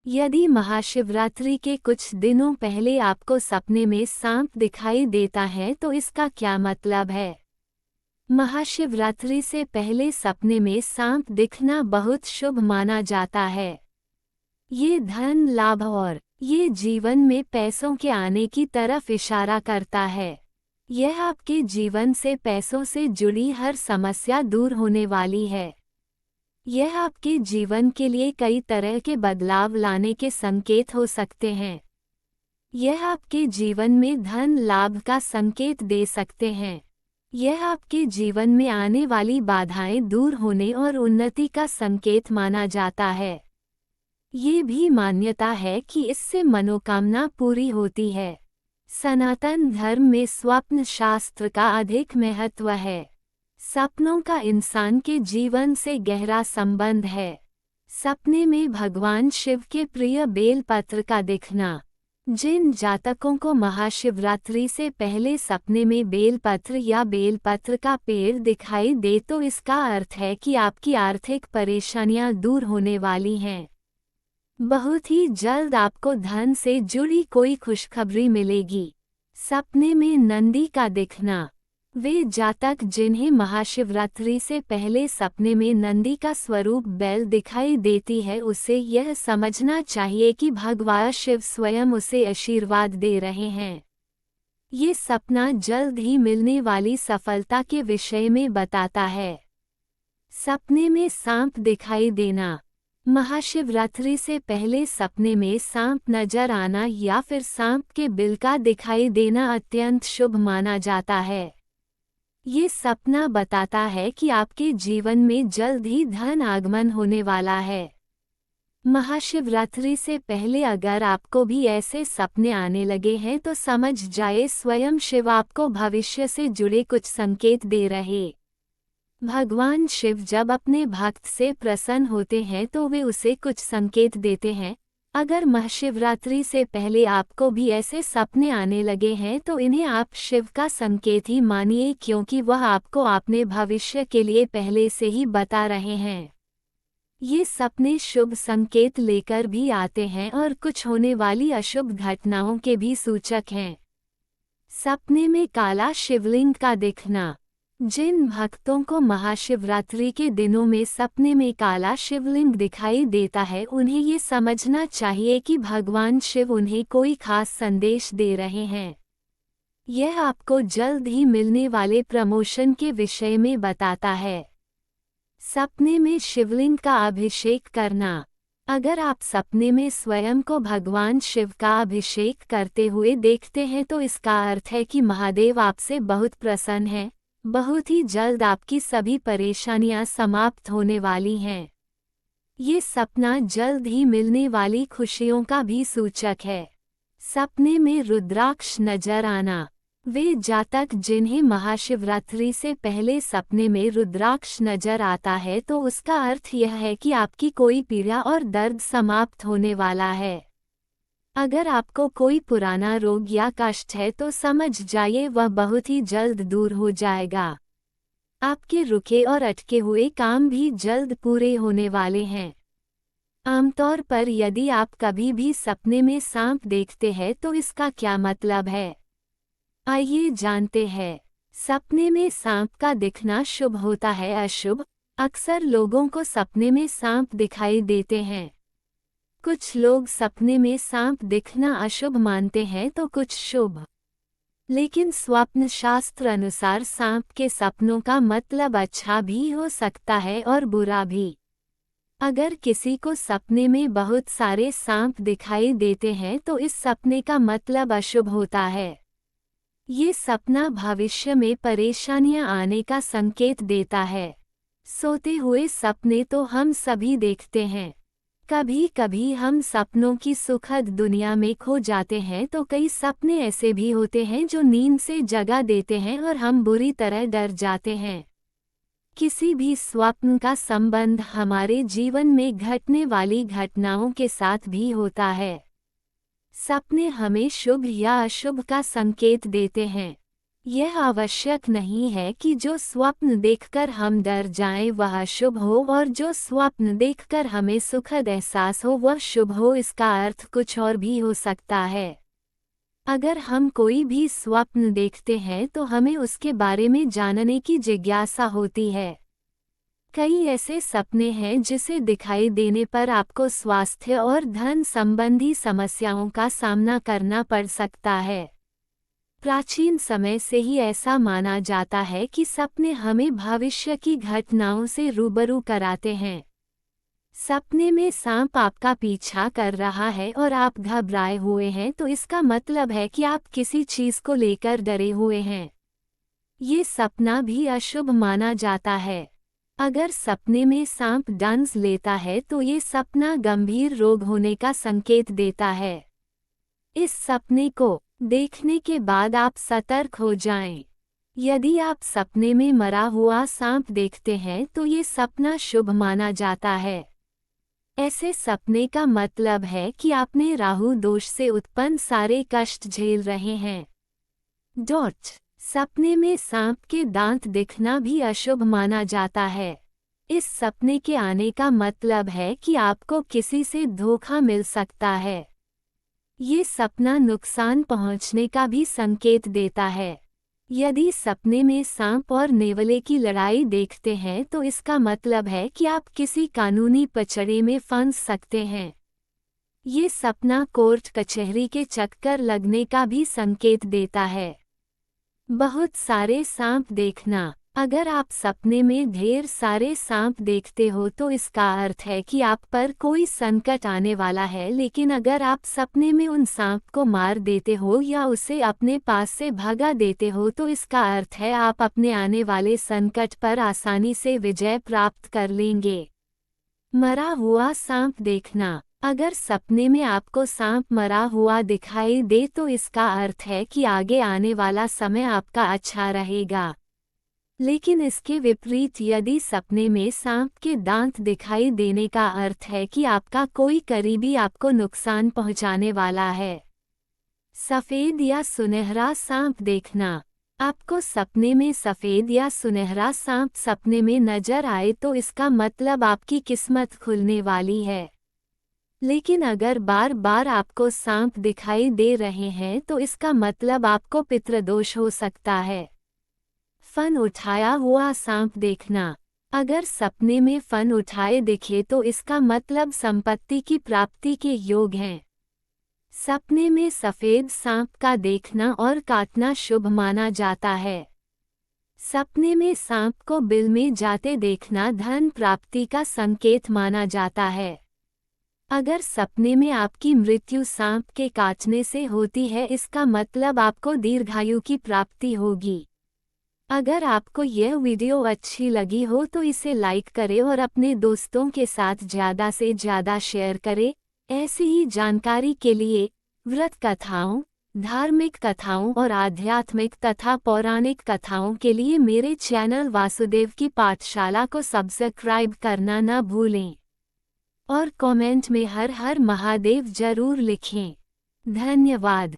यदि महाशिवरात्रि के कुछ दिनों पहले आपको सपने में सांप दिखाई देता है तो इसका क्या मतलब है? महाशिवरात्रि से पहले सपने में सांप दिखना बहुत शुभ माना जाता है। ये धन लाभ और ये जीवन में पैसों के आने की तरफ इशारा करता है। यह आपके जीवन से पैसों से जुड़ी हर समस्या दूर होने वाली है। यह आपके जीवन के लिए कई तरह के बदलाव लाने के संकेत हो सकते हैं। यह आपके जीवन में धन लाभ का संकेत दे सकते हैं। यह आपके जीवन में आने वाली बाधाएं दूर होने और उन्नति का संकेत माना जाता है। ये भी मान्यता है कि इससे मनोकामना पूरी होती है। सनातन धर्म में स्वप्न शास्त्र का अधिक महत्व है। सपनों का इंसान के जीवन से गहरा संबंध है। सपने में भगवान शिव के प्रिय बेलपत्र का दिखना। जिन जातकों को महाशिवरात्रि से पहले सपने में बेलपत्र या बेलपत्र का पेड़ दिखाई दे तो इसका अर्थ है कि आपकी आर्थिक परेशानियां दूर होने वाली हैं। बहुत ही जल्द आपको धन से जुड़ी कोई खुशखबरी मिलेगी। सपने में नंदी का दिखना। वे जातक जिन्हें महाशिवरात्रि से पहले सपने में नंदी का स्वरूप बैल दिखाई देती है उसे यह समझना चाहिए कि भगवान शिव स्वयं उसे आशीर्वाद दे रहे हैं। ये सपना जल्द ही मिलने वाली सफलता के विषय में बताता है। सपने में सांप दिखाई देना। महाशिवरात्रि से पहले सपने में सांप नजर आना या फिर सांप के बिल का दिखाई देना अत्यंत शुभ माना जाता है। ये सपना बताता है कि आपके जीवन में जल्द ही धन आगमन होने वाला है। महाशिवरात्रि से पहले अगर आपको भी ऐसे सपने आने लगे हैं तो समझ जाए स्वयं शिव आपको भविष्य से जुड़े कुछ संकेत दे रहे। भगवान शिव जब अपने भक्त से प्रसन्न होते हैं तो वे उसे कुछ संकेत देते हैं। अगर महाशिवरात्रि से पहले आपको भी ऐसे सपने आने लगे हैं तो इन्हें आप शिव का संकेत ही मानिए, क्योंकि वह आपको अपने भविष्य के लिए पहले से ही बता रहे हैं। ये सपने शुभ संकेत लेकर भी आते हैं और कुछ होने वाली अशुभ घटनाओं के भी सूचक हैं। सपने में काला शिवलिंग का दिखना। जिन भक्तों को महाशिवरात्रि के दिनों में सपने में काला शिवलिंग दिखाई देता है उन्हें ये समझना चाहिए कि भगवान शिव उन्हें कोई खास संदेश दे रहे हैं। यह आपको जल्द ही मिलने वाले प्रमोशन के विषय में बताता है। सपने में शिवलिंग का अभिषेक करना। अगर आप सपने में स्वयं को भगवान शिव का अभिषेक करते हुए देखते हैं तो इसका अर्थ है कि महादेव आपसे बहुत प्रसन्न हैं। बहुत ही जल्द आपकी सभी परेशानियां समाप्त होने वाली हैं। ये सपना जल्द ही मिलने वाली खुशियों का भी सूचक है। सपने में रुद्राक्ष नजर आना। वे जातक जिन्हें महाशिवरात्रि से पहले सपने में रुद्राक्ष नजर आता है तो उसका अर्थ यह है कि आपकी कोई पीड़ा और दर्द समाप्त होने वाला है। अगर आपको कोई पुराना रोग या कष्ट है तो समझ जाइए वह बहुत ही जल्द दूर हो जाएगा। आपके रुके और अटके हुए काम भी जल्द पूरे होने वाले हैं। आमतौर पर यदि आप कभी भी सपने में सांप देखते हैं तो इसका क्या मतलब है, आइए जानते हैं। सपने में सांप का दिखना शुभ होता है अशुभ? अक्सर लोगों को सपने में सांप दिखाई देते हैं। कुछ लोग सपने में सांप दिखना अशुभ मानते हैं तो कुछ शुभ। लेकिन स्वप्न शास्त्र अनुसार सांप के सपनों का मतलब अच्छा भी हो सकता है और बुरा भी। अगर किसी को सपने में बहुत सारे सांप दिखाई देते हैं तो इस सपने का मतलब अशुभ होता है। ये सपना भविष्य में परेशानियां आने का संकेत देता है। सोते हुए सपने तो हम सभी देखते हैं। कभी कभी हम सपनों की सुखद दुनिया में खो जाते हैं तो कई सपने ऐसे भी होते हैं जो नींद से जगा देते हैं और हम बुरी तरह डर जाते हैं। किसी भी स्वप्न का संबंध हमारे जीवन में घटने वाली घटनाओं के साथ भी होता है। सपने हमें शुभ या अशुभ का संकेत देते हैं। यह आवश्यक नहीं है कि जो स्वप्न देखकर हम डर जाएं वह शुभ हो और जो स्वप्न देखकर हमें सुखद एहसास हो वह शुभ हो। इसका अर्थ कुछ और भी हो सकता है। अगर हम कोई भी स्वप्न देखते हैं तो हमें उसके बारे में जानने की जिज्ञासा होती है। कई ऐसे सपने हैं जिसे दिखाई देने पर आपको स्वास्थ्य और धन संबंधी समस्याओं का सामना करना पड़ सकता है। प्राचीन समय से ही ऐसा माना जाता है कि सपने हमें भविष्य की घटनाओं से रूबरू कराते हैं। सपने में सांप आपका पीछा कर रहा है और आप घबराए हुए हैं तो इसका मतलब है कि आप किसी चीज को लेकर डरे हुए हैं। ये सपना भी अशुभ माना जाता है। अगर सपने में सांप डंस लेता है तो ये सपना गंभीर रोग होने का संकेत देता है। इस सपने को देखने के बाद आप सतर्क हो जाएं। यदि आप सपने में मरा हुआ सांप देखते हैं तो ये सपना शुभ माना जाता है। ऐसे सपने का मतलब है कि आपने राहु दोष से उत्पन्न सारे कष्ट झेल रहे हैं। सपने में सांप के दांत दिखना भी अशुभ माना जाता है। इस सपने के आने का मतलब है कि आपको किसी से धोखा मिल सकता है। ये सपना नुकसान पहुंचने का भी संकेत देता है। यदि सपने में सांप और नेवले की लड़ाई देखते हैं तो इसका मतलब है कि आप किसी कानूनी पचड़े में फंस सकते हैं। ये सपना कोर्ट कचहरी के चक्कर लगने का भी संकेत देता है। बहुत सारे सांप देखना। अगर आप सपने में ढेर सारे सांप देखते हो तो इसका अर्थ है कि आप पर कोई संकट आने वाला है, लेकिन अगर आप सपने में उन सांप को मार देते हो या उसे अपने पास से भगा देते हो तो इसका अर्थ है आप अपने आने वाले संकट पर आसानी से विजय प्राप्त कर लेंगे। मरा हुआ सांप देखना। अगर सपने में आपको सांप मरा हुआ दिखाई दे तो इसका अर्थ है कि आगे आने वाला समय आपका अच्छा रहेगा। लेकिन इसके विपरीत यदि सपने में सांप के दांत दिखाई देने का अर्थ है कि आपका कोई करीबी आपको नुकसान पहुंचाने वाला है। सफेद या सुनहरा सांप देखना। आपको सपने में सफेद या सुनहरा सांप सपने में नजर आए तो इसका मतलब आपकी किस्मत खुलने वाली है। लेकिन अगर बार बार आपको सांप दिखाई दे रहे हैं तो इसका मतलब आपको पितृदोष हो सकता है। फन उठाया हुआ सांप देखना। अगर सपने में फन उठाए दिखे तो इसका मतलब संपत्ति की प्राप्ति के योग हैं। सपने में सफेद सांप का देखना और काटना शुभ माना जाता है। सपने में सांप को बिल में जाते देखना धन प्राप्ति का संकेत माना जाता है। अगर सपने में आपकी मृत्यु सांप के काटने से होती है इसका मतलब आपको दीर्घायु की प्राप्ति होगी। अगर आपको यह वीडियो अच्छी लगी हो तो इसे लाइक करें और अपने दोस्तों के साथ ज़्यादा से ज़्यादा शेयर करें। ऐसी ही जानकारी के लिए व्रत कथाओं, धार्मिक कथाओं और आध्यात्मिक तथा पौराणिक कथाओं के लिए मेरे चैनल वासुदेव की पाठशाला को सब्सक्राइब करना न भूलें और कमेंट में हर हर महादेव जरूर लिखें। धन्यवाद।